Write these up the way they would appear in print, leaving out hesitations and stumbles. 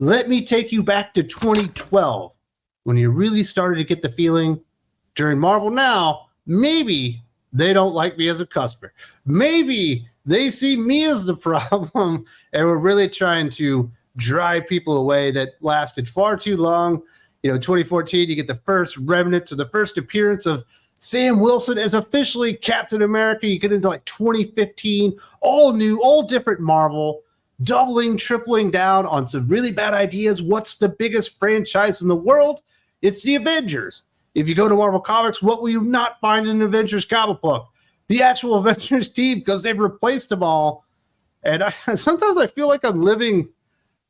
Let me take you back to 2012 when you really started to get the feeling during Marvel Now, maybe they don't like me as a customer. Maybe they see me as the problem and we're really trying to drive people away. That lasted far too long. 2014, you get the first remnants or the first appearance of Sam Wilson as officially Captain America. You get into like 2015, all new, all different Marvel, doubling, tripling down on some really bad ideas. What's the biggest franchise in the world? It's the Avengers. If you go to Marvel Comics, what will you not find in an Avengers comic book? The actual Avengers team, because they've replaced them all. And sometimes I feel like I'm living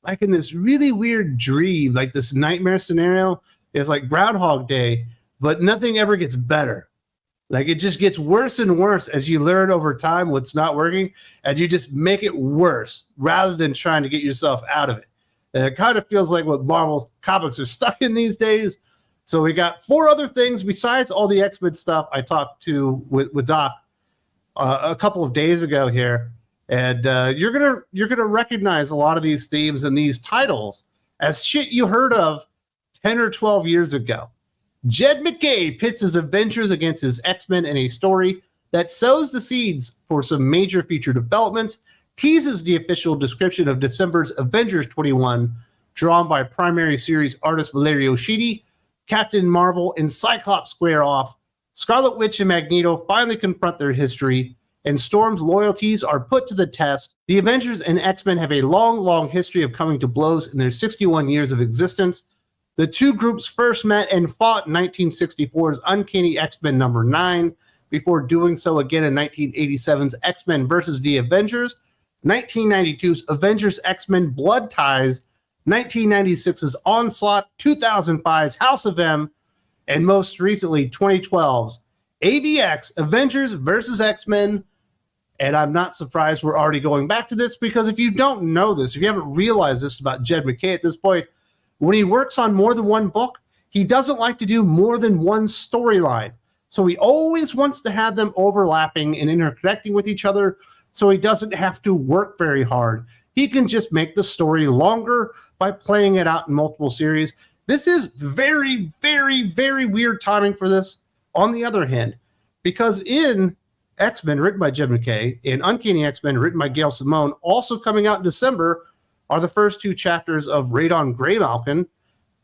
like in this really weird dream, like this nightmare scenario. Is like Groundhog Day, but nothing ever gets better. Like it just gets worse and worse as you learn over time what's not working, and you just make it worse rather than trying to get yourself out of it. And it kind of feels like what Marvel Comics are stuck in these days. So we got 4 other things besides all the X-Men stuff I talked to with Doc a couple of days ago here, and you're gonna recognize a lot of these themes and these titles as shit you heard of 10 or 12 years ago. Jed MacKay pits his Avengers against his X-Men in a story that sows the seeds for some major future developments, teases the official description of December's Avengers 21, drawn by primary series artist Valerio Schiti. Captain Marvel and Cyclops square off. Scarlet Witch and Magneto finally confront their history, and Storm's loyalties are put to the test. The Avengers and X-Men have a long, long history of coming to blows in their 61 years of existence. The two groups first met and fought in 1964's Uncanny X-Men number 9, before doing so again in 1987's X-Men vs. the Avengers, 1992's Avengers X-Men Blood Ties, 1996's Onslaught, 2005's House of M, and most recently 2012's AVX, Avengers vs. X-Men. And I'm not surprised we're already going back to this, because if you don't know this, if you haven't realized this about Jed MacKay at this point, when he works on more than one book, he doesn't like to do more than one storyline. So he always wants to have them overlapping and interconnecting with each other, so he doesn't have to work very hard. He can just make the story longer by playing it out in multiple series. This is very, very, very weird timing for this, on the other hand, because in X-Men, written by Jed MacKay, and Uncanny X-Men, written by Gail Simone, also coming out in December, are the first 2 chapters of Raid on Greymalkin,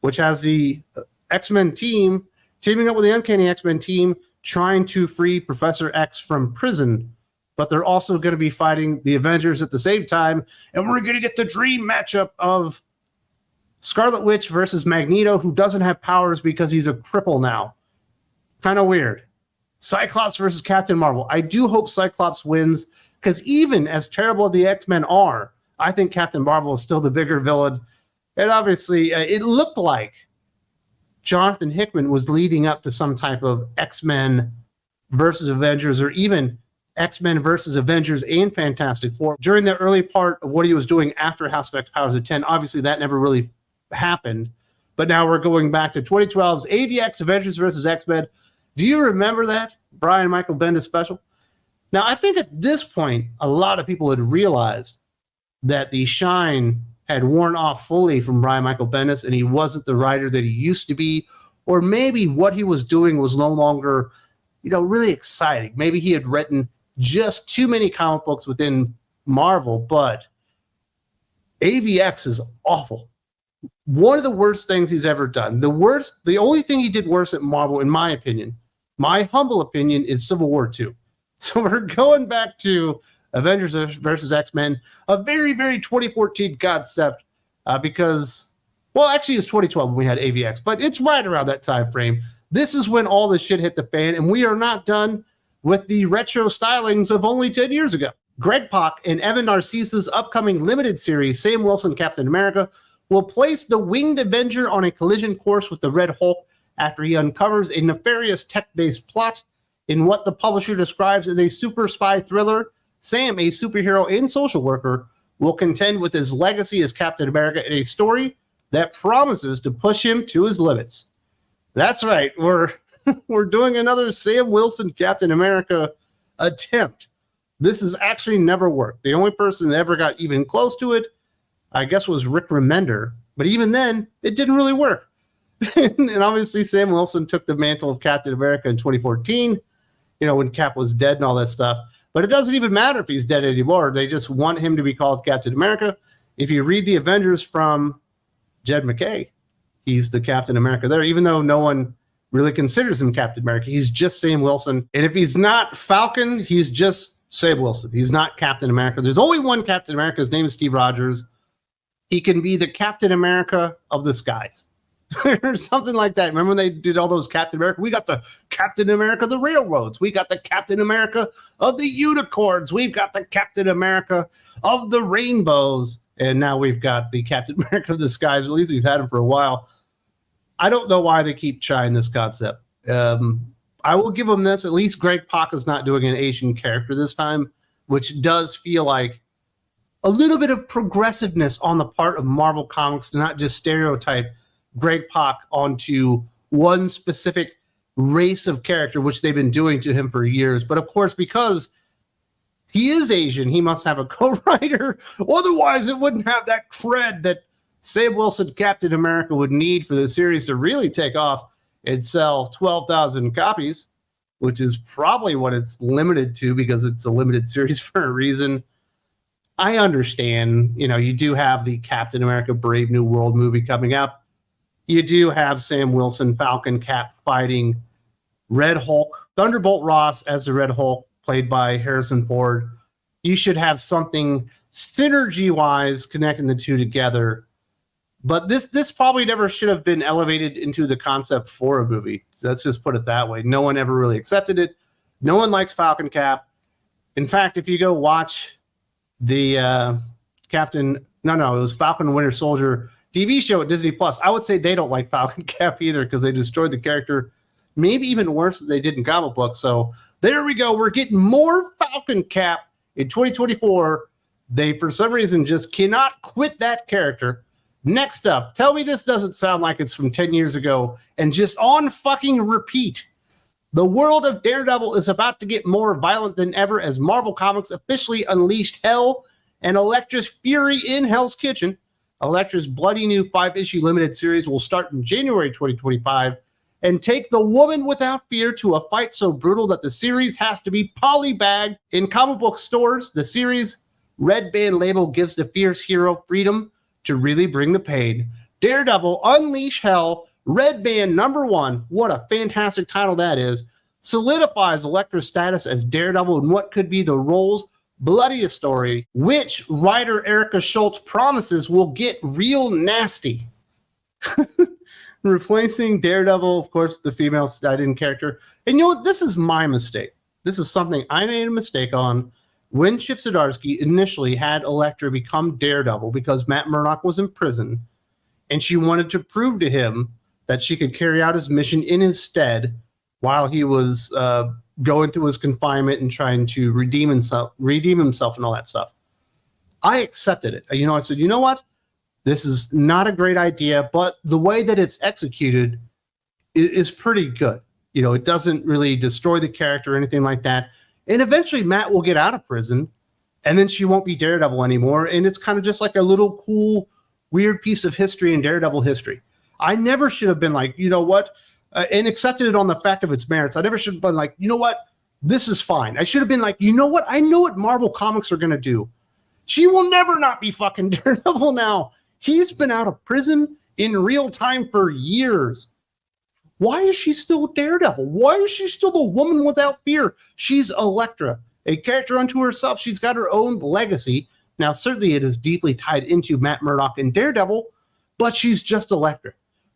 which has the X-Men team teaming up with the Uncanny X-Men team trying to free Professor X from prison. But they're also going to be fighting the Avengers at the same time, and we're going to get the dream matchup of Scarlet Witch versus Magneto, who doesn't have powers because he's a cripple now. Kind of weird. Cyclops versus Captain Marvel. I do hope Cyclops wins, because even as terrible as the X-Men are, I think Captain Marvel is still the bigger villain. And obviously, it looked like Jonathan Hickman was leading up to some type of X-Men versus Avengers, or even X-Men versus Avengers and Fantastic Four during the early part of what he was doing after House of X Powers of 10. Obviously, that never really happened. But now we're going back to 2012's AVX, Avengers versus X-Men. Do you remember that Brian Michael Bendis special? Now, I think at this point, a lot of people had realized that the shine had worn off fully from Brian Michael Bendis, and he wasn't the writer that he used to be, or maybe what he was doing was no longer, really exciting. Maybe he had written just too many comic books within Marvel, but AVX is awful. One of the worst things he's ever done. The only thing he did worse at Marvel, in my opinion, my humble opinion, is Civil War II. So we're going back to Avengers versus X-Men, a very, very 2014 concept, because, well, actually it's 2012 when we had AVX, but it's right around that time frame. This is when all this shit hit the fan, and we are not done with the retro stylings of only 10 years ago. Greg Pak and Evan Narcisse's upcoming limited series, Sam Wilson Captain America, will place the Winged Avenger on a collision course with the Red Hulk after he uncovers a nefarious tech-based plot. In what the publisher describes as a super spy thriller, Sam, a superhero and social worker, will contend with his legacy as Captain America in a story that promises to push him to his limits. That's right, we're doing another Sam Wilson Captain America attempt. This has actually never worked. The only person that ever got even close to it, I guess, was Rick Remender But even then, it didn't really work. And obviously, Sam Wilson took the mantle of Captain America in 2014, when Cap was dead and all that stuff. But it doesn't even matter if he's dead anymore. They just want him to be called Captain America. If you read the Avengers from Jed McKay, he's the Captain America there, even though no one really considers him Captain America. He's just Sam Wilson. And if he's not Falcon, he's just Sam Wilson. He's not Captain America. There's only one Captain America. His name is Steve Rogers. He can be the Captain America of the skies or something like that. Remember when they did all those Captain America? We got the Captain America of the railroads. We got the Captain America of the unicorns. We've got the Captain America of the rainbows. And now we've got the Captain America of the skies. At least we've had him for a while. I don't know why they keep trying this concept. I will give them this. At least Greg Pak is not doing an Asian character this time, which does feel like a little bit of progressiveness on the part of Marvel Comics to not just stereotype Greg Pak onto one specific race of character, which they've been doing to him for years. But of course, because he is Asian, he must have a co-writer. Otherwise, it wouldn't have that cred that Sam Wilson Captain America would need for the series to really take off and sell 12,000 copies, which is probably what it's limited to because it's a limited series for a reason. I understand, you do have the Captain America Brave New World movie coming up. You do have Sam Wilson, Falcon, Cap fighting Red Hulk, Thunderbolt Ross as the Red Hulk, played by Harrison Ford. You should have something synergy-wise connecting the two together. But this probably never should have been elevated into the concept for a movie. Let's just put it that way. No one ever really accepted it. No one likes Falcon Cap. In fact, if you go watch the it was Falcon Winter Soldier TV show at Disney Plus, I would say they don't like Falcon Cap either because they destroyed the character, maybe even worse than they did in comic books. So there we go. We're getting more Falcon Cap in 2024. They, for some reason, just cannot quit that character. Next up, tell me this doesn't sound like it's from 10 years ago and just on fucking repeat. The world of Daredevil is about to get more violent than ever as Marvel Comics officially unleashed hell and Elektra's fury in Hell's Kitchen. Elektra's bloody new 5-issue limited series will start in January 2025 and take the woman without fear to a fight so brutal that the series has to be polybagged in comic book stores. The series' red band label gives the fierce hero freedom to really bring the pain. Daredevil Unleash Hell, Red Band #1, what a fantastic title that is, solidifies Elektra's status as Daredevil in what could be the role's bloodiest story, which writer Erica Schultz promises will get real nasty. Replacing Daredevil, of course, the female stand-in character. And this is my mistake. This is something I made a mistake on when Chip Zdarsky initially had Elektra become Daredevil because Matt Murdock was in prison and she wanted to prove to him that she could carry out his mission in his stead while he was going through his confinement and trying to redeem himself and all that stuff. I accepted it. I said, you know what? This is not a great idea, but the way that it's executed is pretty good. It doesn't really destroy the character or anything like that. And eventually Matt will get out of prison and then she won't be Daredevil anymore. And it's kind of just like a little cool, weird piece of history in Daredevil history. I never should have been like, and accepted it on the fact of its merits. I never should have been like, you know what? This is fine. I should have been like, you know what? I know what Marvel Comics are going to do. She will never not be fucking Daredevil now. He's been out of prison in real time for years. Why is she still Daredevil? Why is she still the woman without fear? She's Elektra, a character unto herself. She's got her own legacy. Now, certainly it is deeply tied into Matt Murdock and Daredevil, but she's just Elektra.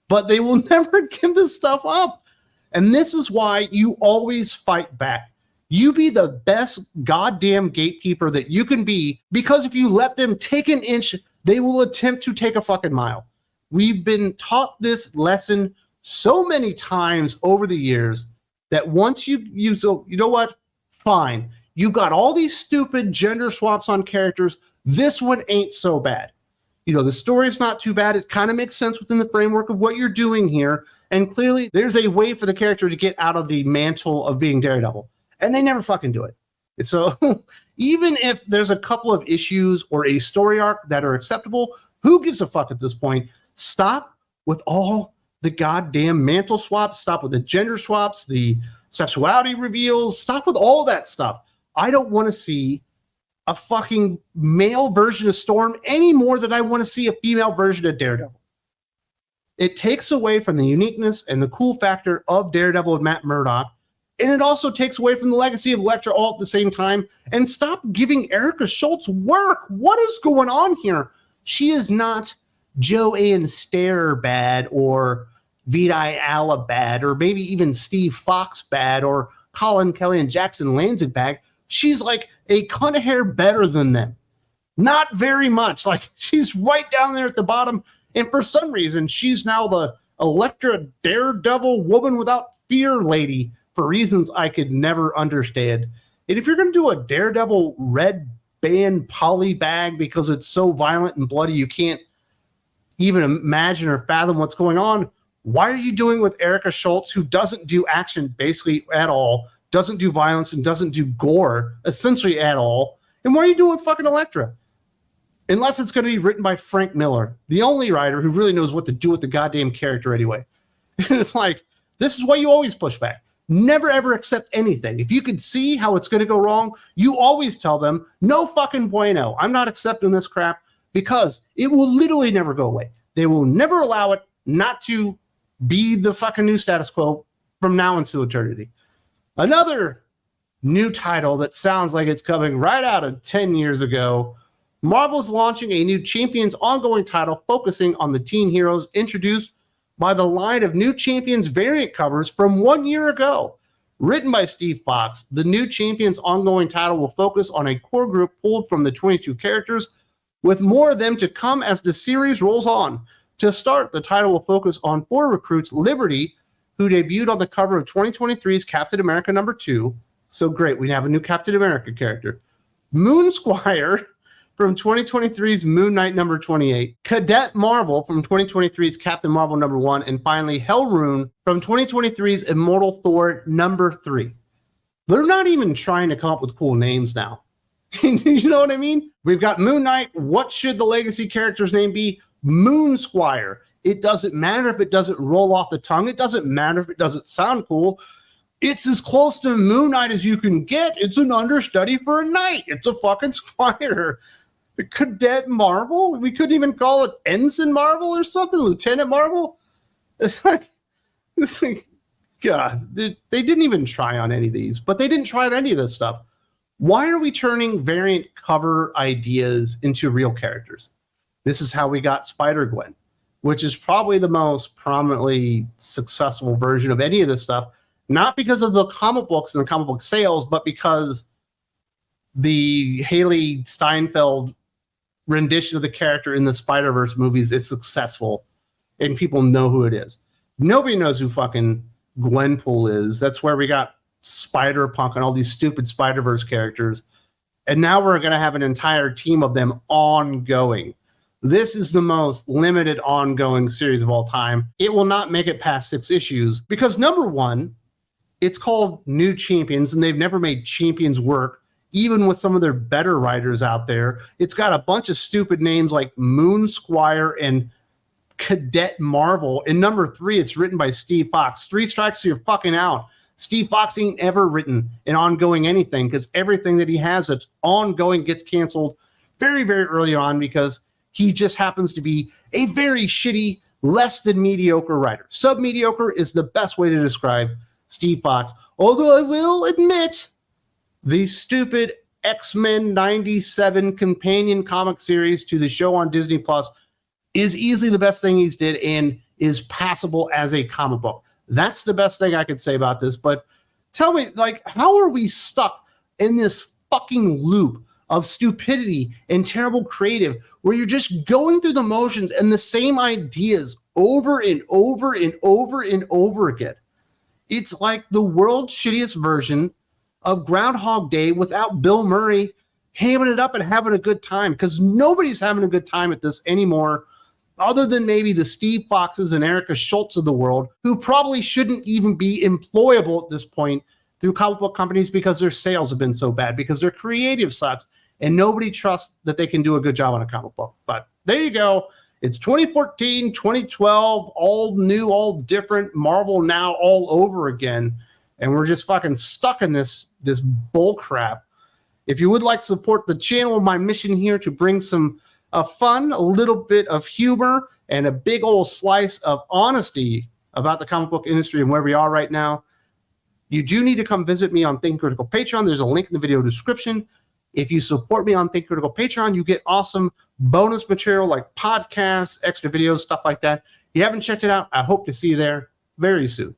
But they will never give this stuff up. And this is why you always fight back. You be the best goddamn gatekeeper that you can be, because if you let them take an inch, they will attempt to take a fucking mile. We've been taught this lesson so many times over the years that once you so you know what? Fine. You got all these stupid gender swaps on characters. This one ain't so bad. The story's not too bad. It kind of makes sense within the framework of what you're doing here. And clearly there's a way for the character to get out of the mantle of being Daredevil. And they never fucking do it. So even if there's a couple of issues or a story arc that are acceptable, who gives a fuck at this point? Stop with all the goddamn mantle swaps. Stop with the gender swaps, the sexuality reveals. Stop with all that stuff. I don't want to see a fucking male version of Storm any more than I want to see a female version of Daredevil. It takes away from the uniqueness and the cool factor of Daredevil and Matt Murdock, and it also takes away from the legacy of Elektra all at the same time. And stop giving Erica Schultz work. What is going on here? She is not Joanne Stair bad or Vidi Alla bad or maybe even Steve Fox bad or Colin Kelly and Jackson Lanzig bad. She's like a cunt of hair better than them. Not very much. Like, she's right down there at the bottom. And for some reason, she's now the Elektra Daredevil woman without fear lady for reasons I could never understand. And if you're going to do a Daredevil red band poly bag because it's so violent and bloody you can't even imagine or fathom what's going on, why are you doing with Erica Schultz, who doesn't do action basically at all, doesn't do violence, and doesn't do gore essentially at all? And what are you doing with fucking Elektra? Unless it's going to be written by Frank Miller, the only writer who really knows what to do with the goddamn character anyway. And it's like, this is why you always push back. Never ever accept anything. If you can see how it's going to go wrong, you always tell them, no fucking bueno. I'm not accepting this crap, because it will literally never go away. They will never allow it not to be the fucking new status quo from now into eternity. Another new title that sounds like it's coming right out of 10 years ago. Marvel's launching a new Champions ongoing title focusing on the teen heroes introduced by the line of new Champions variant covers from 1 year ago. Written by Steve Fox, the new Champions ongoing title will focus on a core group pulled from the 22 characters, with more of them to come as the series rolls on. To start, the title will focus on 4 recruits: Liberty, who debuted on the cover of 2023's Captain America #2. So great, we have a new Captain America character. Moon Squire from 2023's Moon Knight #28, Cadet Marvel from 2023's Captain Marvel #1, and finally Hellrune from 2023's Immortal Thor #3. They're not even trying to come up with cool names now. You know what I mean? We've got Moon Knight. What should the legacy character's name be? Moon Squire. It doesn't matter if it doesn't roll off the tongue. It doesn't matter if it doesn't sound cool. It's as close to Moon Knight as you can get. It's an understudy for a knight. It's a fucking squire. Cadet Marvel? We couldn't even call it Ensign Marvel or something? Lieutenant Marvel? It's like God, they didn't even try on any of these, but they didn't try on any of this stuff. Why are we turning variant cover ideas into real characters? This is how we got Spider-Gwen, which is probably the most prominently successful version of any of this stuff, not because of the comic books and the comic book sales, but because the Haley Steinfeld rendition of the character in the Spider-Verse movies is successful and people know who it is. Nobody knows who fucking Gwenpool is. That's where we got Spider-Punk and all these stupid Spider-Verse characters. And now we're going to have an entire team of them ongoing. This is the most limited ongoing series of all time. It will not make it past 6 issues because, number one, it's called New Champions, and they've never made Champions work, even with some of their better writers out there. It's got a bunch of stupid names like Moon Squire and Cadet Marvel. And number 3, it's written by Steve Fox. 3 strikes, so you're fucking out. Steve Fox ain't ever written an ongoing anything, because everything that he has that's ongoing gets canceled very, very early on because he just happens to be a very shitty, less than mediocre writer. Sub-mediocre is the best way to describe Steve Fox. Although I will admit, the stupid X-Men 97 companion comic series to the show on Disney Plus is easily the best thing he's did and is passable as a comic book. That's the best thing I could say about this. But tell me, like, how are we stuck in this fucking loop of stupidity and terrible creative where you're just going through the motions and the same ideas over and over and over and over again? It's like the world's shittiest version of Groundhog Day without Bill Murray hamming it up and having a good time, because nobody's having a good time at this anymore, other than maybe the Steve Foxes and Erica Schultz of the world, who probably shouldn't even be employable at this point through comic book companies because their sales have been so bad, because their creative sucks, and nobody trusts that they can do a good job on a comic book. But there you go. It's 2014, 2012, all new, all different, Marvel now all over again. And we're just fucking stuck in this bull crap. If you would like to support the channel, my mission here to bring some fun, a little bit of humor, and a big old slice of honesty about the comic book industry and where we are right now, you do need to come visit me on Think Critical Patreon. There's a link in the video description. If you support me on Think Critical Patreon, you get awesome bonus material like podcasts, extra videos, stuff like that. If you haven't checked it out, I hope to see you there very soon.